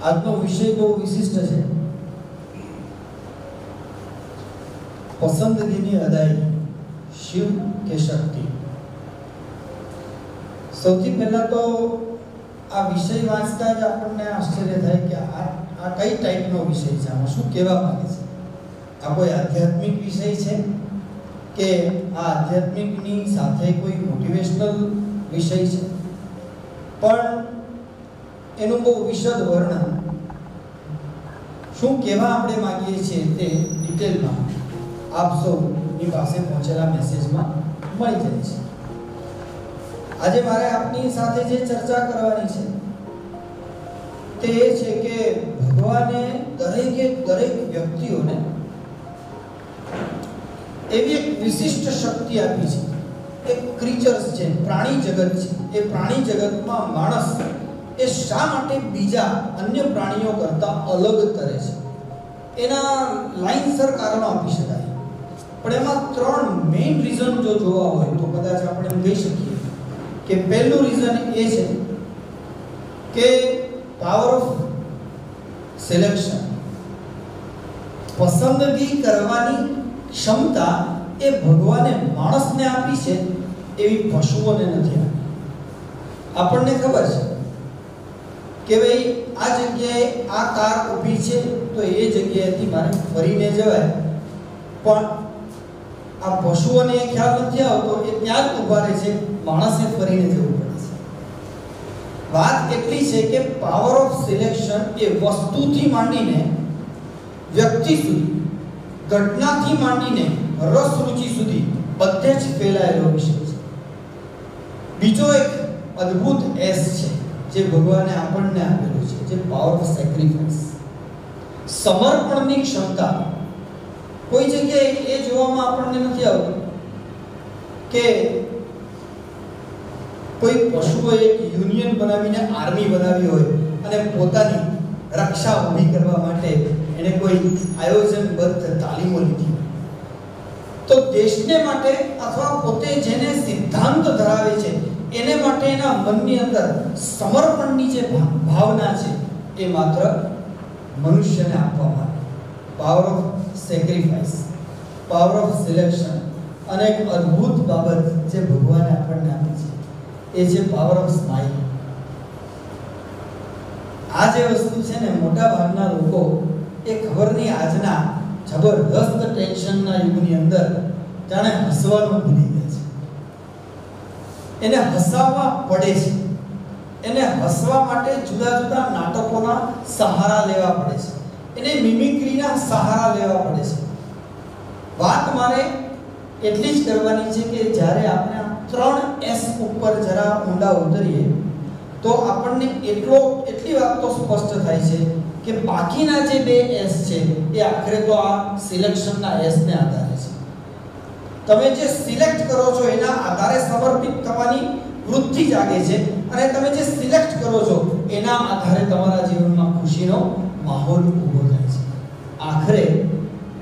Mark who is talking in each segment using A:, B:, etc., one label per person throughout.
A: આજનો વિષય બહુ વિશિષ્ટ છે. પસંદગીની અદાયગી, શિવ કે શક્તિ. સૌથી પહેલા તો આ વિષય વાંચતા જ આપણને આશ્ચર્ય થાય કે આ કઈ ટાઈપનો વિષય છે, આમાં શું કહેવા માંગે છે. આ કોઈ આધ્યાત્મિક વિષય છે કે આ આધ્યાત્મિકની સાથે કોઈ મોટિવેશનલ વિષય છે? પણ એનું બહુ વિશદ વર્ણન શું કહેવા આપણે માંગીએ છીએ તે ડિટેલમાં આપ સૌની પાસે પહોંચેલા મેસેજમાં મળી જાય છે. આજે મારે આપની સાથે જે ચર્ચા કરવાની છે તે એ છે કે ભગવાને દરેક વ્યક્તિઓને એવી એક વિશિષ્ટ શક્તિ આપી છે. એક ક્રીચર્સ છે, પ્રાણી જગત છે. એ પ્રાણી જગતમાં માણસ એ શા માટે બીજા અન્ય પ્રાણીઓ કરતા અલગ તરે છે એના લાઈનસર કારણો આપી શકાય. પણ એમાં 3 મેઇન રીઝન જો જોવા હોય તો કદાચ આપણે એમ કહી શકીએ કે પહેલું રીઝન એ છે કે પાવર ઓફ સિલેક્શન. પસંદગી કરવાની ક્ષમતા એ ભગવાને માણસને આપી છે, એવી પશુઓને નથી આપી. આપણને ખબર છે કે ભાઈ આ જગ્યાએ આ કાર ઊભી છે તો એ જગ્યાએથી મારે ફરીને જવાય, પણ આ પશુઓને એ ખ્યાલ નથી આવતો, એ ત્યાં જ ઊભા રહે છે, માણસે ફરીને જવું પડે છે. વાત એટલી છે કે પાવર ઓફ સિલેક્શન એ વસ્તુથી માંડીને વ્યક્તિ સુધી, ઘટનાથી માંડીને રસ રુચિ સુધી બધે જ ફેલાયેલો વિષય છે. બીજો એક અદ્ભુત એસ છે જે ભગવાને આપણને આપેલું છે, જે પાવર ઓફ સેક્રિફાઈસ, સમર્પણની ક્ષમતા. કોઈ જગ્યાએ એ જોવામાં આપણને નથી આવતું કે કોઈ પશુએ એક યુનિયન બનાવીને આર્મી બનાવી હોય અને પોતાની રક્ષા ઊભી કરવા માટે એને કોઈ આયોજનબદ્ધ તાલીમો લીધી હોય. તો દેશને માટે અથવા પોતે જેને સિદ્ધાંત ધરાવે છે એને માટે એના મનની અંદર સમર્પણની જે ભાવના છે એ માત્ર મનુષ્યને આપવામાં આવે. Power of sacrifice, power of selection. અને એક અદ્ભુત બાબત જે ભગવાને આપણને આપી છે એ છે પાવર ઓફ સ્માઇલ. આ જે વસ્તુ છે ને, મોટા ભાગના લોકો એ ખબર નહીં આજના જબરદસ્ત ટેન્શનના યુગની અંદર જાણે હસવાનું ભૂલી ગયા છે. એને હસાવવા પડે છે, એને હસવા માટે જુદા જુદા નાટકોના સહારા લેવા પડે છે, એને મિમિક્રીના સહારા લેવા પડે છે. વાત મારે એટલી જ કરવાની છે કે જ્યારે આપણે 3S ઉપર જરા ઊંડા ઉતરીએ તો આપણને એટલી વાત તો સ્પષ્ટ થાય છે કે બાકીના જે 2S છે એ આખરે તો આ સિલેક્શનના S ને આધારે છે. તમે જે સિલેક્ટ કરો છો એના આધારે સમર્પિત થવાની વૃત્તિ જાગે છે, અને તમે જે સિલેક્ટ કરો છો એના આધારે તમારા જીવનમાં ખુશીનો માહોલ ઊભો થાય છે. આખરે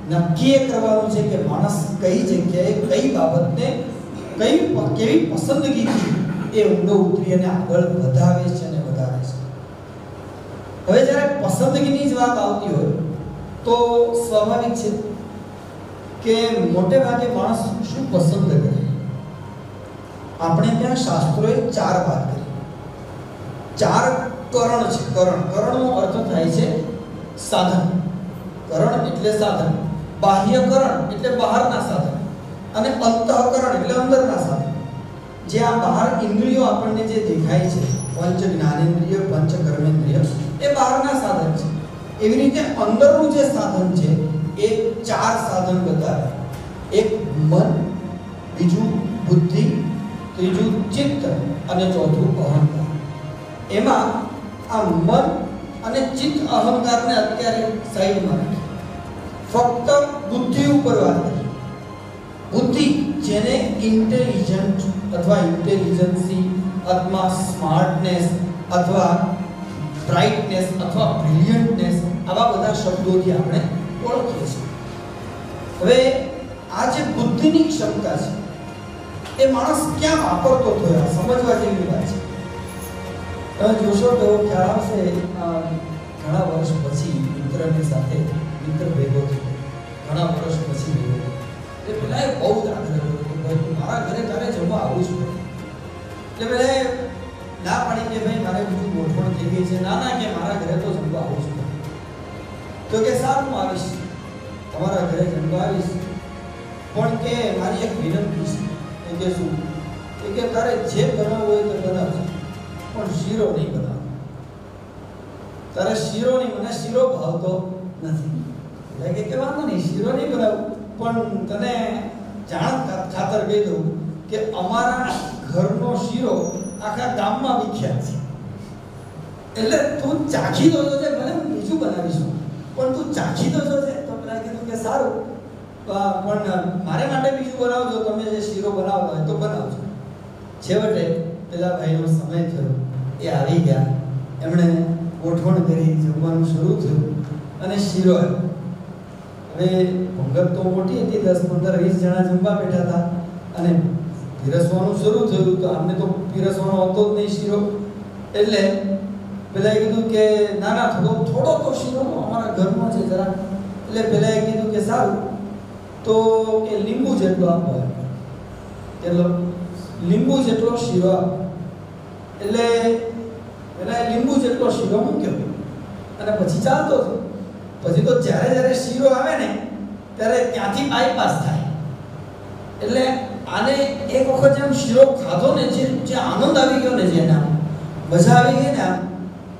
A: નક્કી એ કરવાનું છે કે માણસ કઈ જગ્યાએ કઈ બાબતને કેવી પસંદગીથી એ ઊંડો ઉતરી અને આગળ વધાવે છે અને વધારે છે. હવે જ્યારે પસંદગીની જ વાત આવતી હોય તો સ્વાભાવિક છે કે મોટે ભાગે માણસ શું પસંદ કરે. આપણે ત્યાં શાસ્ત્રોએ 4 વાત કરી. 4 કરણ છે. કરણનો અર્થ થાય છે સાધન. કરણ એટલે સાધન. બાહ્યકરણ એટલે બહારના સાધન, અને અંતઃકરણ એટલે અંદરના સાધન. જે આ બહાર ઇન્દ્રિયો આપણને જે દેખાય છે, પંચ જ્ઞાનેન્દ્રિય, પંચ કર્મેન્દ્રિય, એ બહારના સાધન છે. એવી રીતે અંદરનું જે સાધન છે એ 4 સાધન બતાવે. એક મન, બીજું બુદ્ધિ, ત્રીજું ચિત્ત અને ચોથું અહંકાર. એમાં આ મન અને ચિત્ત અહંકારને અત્યારે સાઈડમાં રાખી ફક્ત બુદ્ધિ ઉપર વાત કરી. બુદ્ધિ જેને ઇન્ટેલિજન્ટ અથવા ઇન્ટેલિજન્સી અથવા સ્માર્ટનેસ અથવા બ્રાઇટનેસ અથવા બ્રિલિયન્ટનેસ આવા બધા શબ્દોથી આપણે ઓળખીએ છીએ. હવે આ જે બુદ્ધિની ક્ષમતા છે એ માણસ ક્યાં વાપરતો થયો, સમજવા જેવી વાત છે. તમે જોશો તો ખ્યાલ આવશે ઘણા વર્ષ પછી મિત્રની સાથે મિત્ર ભેગો થયો, ઘણા વર્ષ પછી ભેગો થયો. એટલે પેલા એ બહુ જ આગ્રહ કર્યો કે ભાઈ તું મારા ઘરે તારે જમવા આવું જ પડે. એટલે પેલા ના પાડી કે ભાઈ મારે બધું ગોઠવણ થઈ ગઈ છે, ના ના કે મારા ઘરે તો જમવા આવું જ પડે. તો કે સારું હું આવીશ, તમારા ઘરે જમવા આવીશ, પણ કે મારી એક વિનંતી છે. કે શું? કે તારે જે બનાવવું હોય તે બનાવજો, પણ શીરો નહીં બનાવ. તારે શીરો નહીં, મને શીરો ભાવતો નથી. એટલે કે વાંધો નહીં, શીરો નહીં બનાવું, પણ તને જાણ ખાતર કહી દઉં કે અમારા ઘરનો શીરો આખા ગામમાં વિખ્યાત છે. એટલે તું ચાખી દો છે, ભલે હું બીજું બનાવીશું, પણ તું ચાખી દો છે. તો પેલા કીધું કે સારું, પણ મારે માટે બીજું બનાવજો, તમે જે શીરો બનાવતા હોય તો બનાવજો. છેવટે પેલા ભાઈનો સમય થયો, એ આવી ગયા, એમણે ગોઠવણ કરી, જમવાનું શરૂ થયું અને શીરો આવ્યો. હવે ભંગત તો મોટી હતી, 10, 15, 20 જણા જમવા બેઠા હતા અને પીરસવાનું શરૂ થયું. તો આમને તો પીરસવાનો હતો જ નહીં શીરો. એટલે પેલા કીધું કે ના ના, થોડો તો શીરો અમારા ઘરનો છે જરા. એટલે પેલા કીધું કે સારું, તો કે લીંબુ જેટલો આપો. કેટલો? લીંબુ જેટલો શીરો આપો. એટલે પેલા લીંબુ જેટલો શીરો મૂક્યો અને પછી ચાલતો હતો. પછી તો જ્યારે જ્યારે શીરો આવે ને ત્યારે ત્યાંથી બાયપાસ થાય. એટલે આને એક વખત જેમ શીરો ખાધો ને, જે આનંદ આવી ગયો ને, જેના મજા આવી ગઈ ને, આમ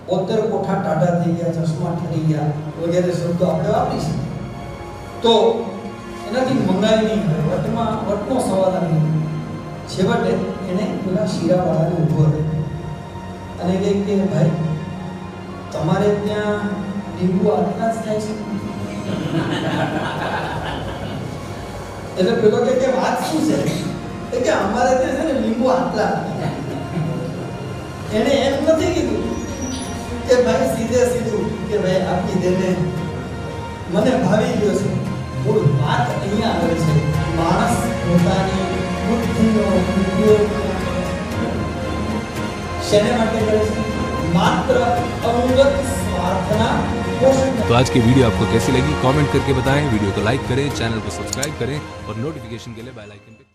A: 72 કોઠા ટાટા થઈ ગયા, ચશ્મા ઠરી ગયા વગેરે શબ્દો આપણે વાપરીશું. તો એનાથી મંગાઈ નહીં, વટનો સવાલ આવી ગયો. છેવટે એને પેલા શીરાવાળાને ઊભો રહ્યો અને કહે કે ભાઈ તમારે ત્યાં લીંબુ આટલા જ થાય છે? એટલે પેલો કે વાત શું છે? કે અમારે ત્યાં છે ને લીંબુ આટલા. એને એમ નથી કીધું કે ભાઈ સીધે સીધું કે ભાઈ આપી દેને, મને ભાવી ગયો છે. મૂળ વાત અહીંયા આવે છે, માણસ પોતાની બુદ્ધિનો ઉપયોગ શેને માટે કરે છે? मात्र अंगत स्वार्थना पोषण।
B: तो आज की वीडियो आपको कैसी लगी कमेंट करके बताएं, वीडियो को लाइक करें, चैनल को सब्सक्राइब करें और नोटिफिकेशन के लिए बेल आइकन पे